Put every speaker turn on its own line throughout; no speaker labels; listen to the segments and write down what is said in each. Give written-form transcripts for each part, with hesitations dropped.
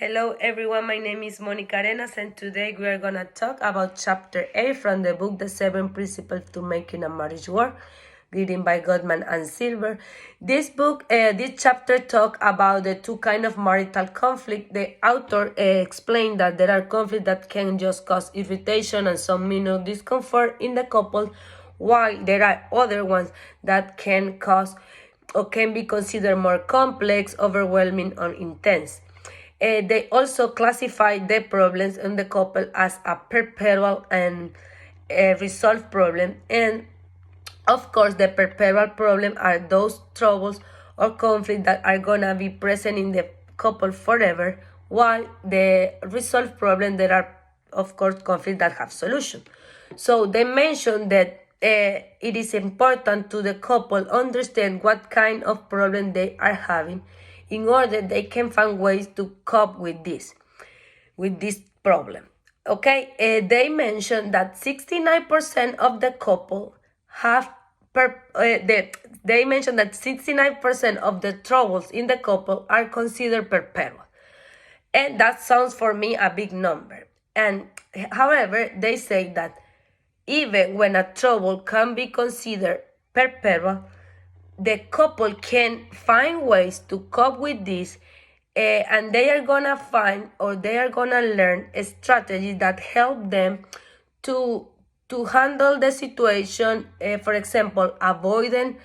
Hello everyone, my name is Monica Arenas and today we are going to talk about chapter 8 from the book The 7 Principles to Making a Marriage Work, written by Goodman and Silver. This chapter talk about the two kind of marital conflict. The author explained that there are conflicts that can just cause irritation and some minor discomfort in the couple, while there are other ones that can cause or can be considered more complex, overwhelming, or intense. They also classify the problems in the couple as a perpetual and resolved problem. And of course, the perpetual problem are those troubles or conflicts that are gonna be present in the couple forever, while the resolved problem, there are of course conflicts that have solution. So they mentioned that it is important to the couple understand what kind of problem they are having in order they can find ways to cope with this problem. Okay, they mentioned that 69% of the couple have they mentioned that 69% of the troubles in the couple are considered perpetual, and that sounds for me a big number. And however, they say that even when a trouble can be considered perpetual, the couple can find ways to cope with this, and they are gonna find or they are gonna learn a strategy that help them to handle the situation. For example, avoiding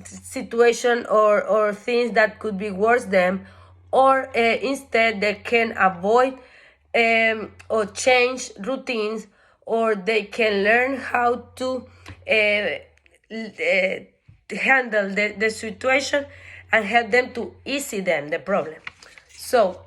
situation or things that could be worse them, or instead they can avoid or change routines, or they can learn how to handle the situation and help them to easy them the problem. So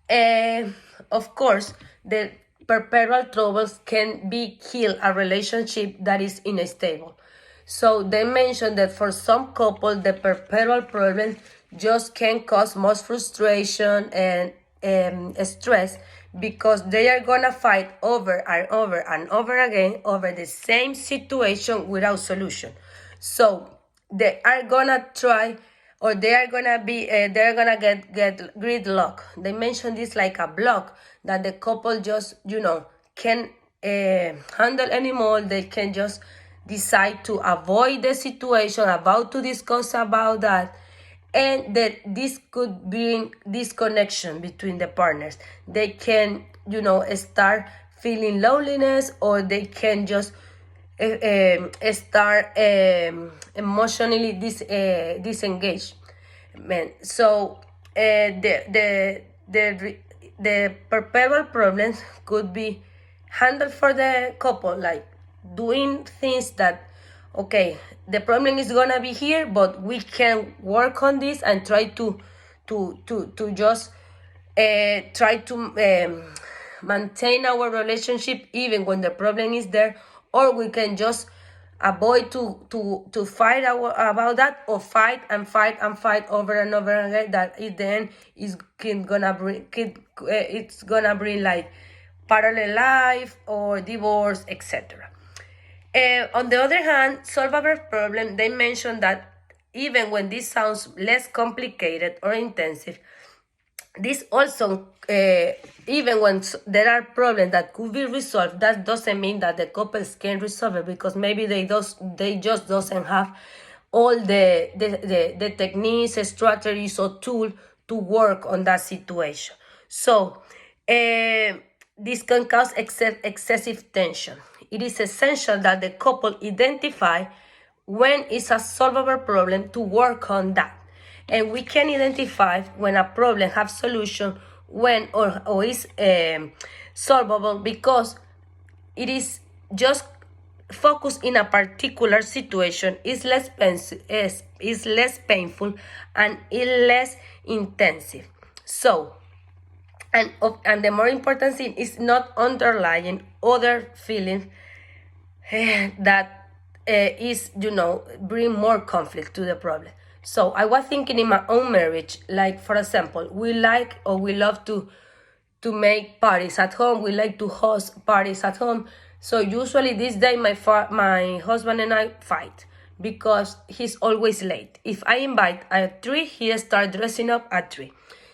of course, the perpetual troubles can kill a relationship that is unstable. So they mentioned that for some couple, the perpetual problem just can cause most frustration and stress, because they are gonna fight over and over and over again over the same situation without solution. So they are gonna try, or they are gonna be they're gonna get gridlock. They mentioned this like a block that the couple just can handle anymore. They can just decide to avoid the situation, about to discuss about that, and that this could bring disconnection between the partners. They can start feeling loneliness, or they can just start emotionally disengaged. So the perpetual problems could be handled for the couple, like doing things that, okay, the problem is gonna be here, but we can work on this and try to just try to maintain our relationship even when the problem is there, or we can just avoid to fight about that, or fight and fight and fight over and over again. That in the end is it's gonna bring like parallel life or divorce, etc. On the other hand, solve our problem, they mentioned that even when this sounds less complicated or intensive, this also, even when there are problems that could be resolved, that doesn't mean that the couples can resolve it, because maybe they just doesn't have all the techniques, strategies, or tools to work on that situation. So this can cause excessive tension. It is essential that the couple identify when it's a solvable problem to work on that. And we can identify when a problem has solution, when or is solvable, because it is just focused in a particular situation, is less painful and is less intensive. So and the more important thing is not underlying other feelings that is bring more conflict to the problem. So I was thinking in my own marriage, like for example, we like or we love to make parties at home. We like to host parties at home. So usually this day my husband and I fight, because he's always late. If I invite at 3, he starts dressing up at 3.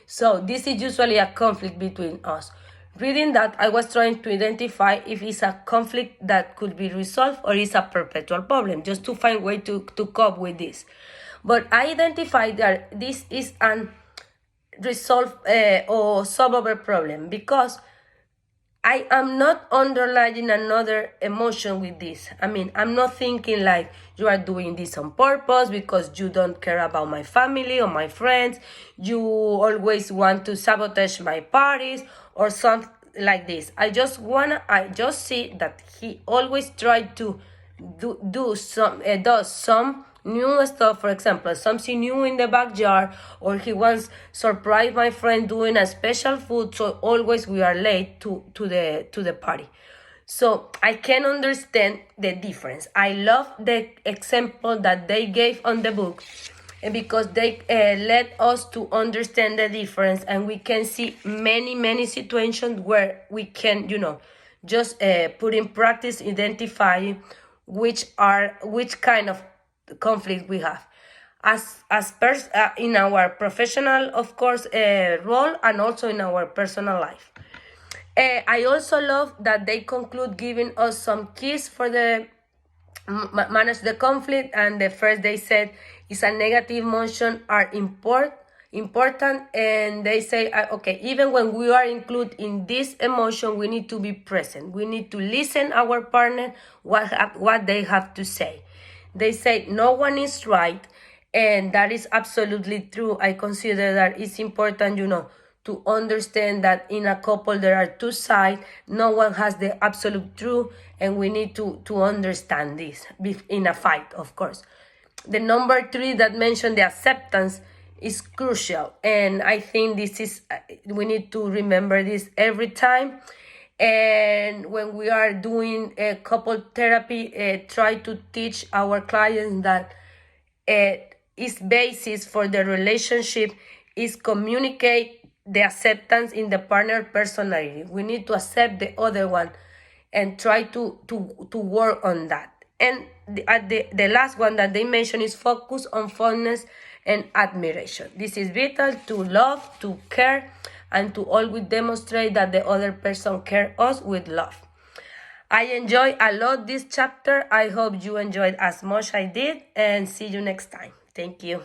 So this is usually a conflict between us. Reading that, I was trying to identify if it's a conflict that could be resolved or it's a perpetual problem, just to find a way to cope with this. But I identified that this is an resolve or solvable problem, because I am not underlying another emotion with this. I mean, I'm not thinking like you are doing this on purpose because you don't care about my family or my friends. You always want to sabotage my parties or something like this. I just see that he always tried to does some new stuff. For example, something new in the backyard, or he once surprised my friend doing a special food, so always we are late to the party. So I can understand the difference. I love the example that they gave on the book, because they let us to understand the difference, and we can see many situations where we can, just put in practice, identify which kind of conflict we have in our professional, of course, role, and also in our personal life. I also love that they conclude giving us some keys for the manage the conflict. And the first they said is a negative emotion are important, and they say, okay, even when we are included in this emotion, we need to be present. We need to listen our partner what they have to say. They say no one is right, and that is absolutely true. I consider that it's important, to understand that in a couple there are two sides. No one has the absolute truth, and we need to understand this in a fight, of course. The number 3 that mentioned the acceptance is crucial, and I think this is we need to remember this every time. And when we are doing a couple therapy, try to teach our clients that its basis for the relationship is communicate the acceptance in the partner personality. We need to accept the other one and try to work on that. And the last one that they mentioned is focus on fondness and admiration. This is vital to love, to care, and to always demonstrate that the other person cares us with love. I enjoy a lot this chapter. I hope you enjoyed as much I did, and see you next time. Thank you.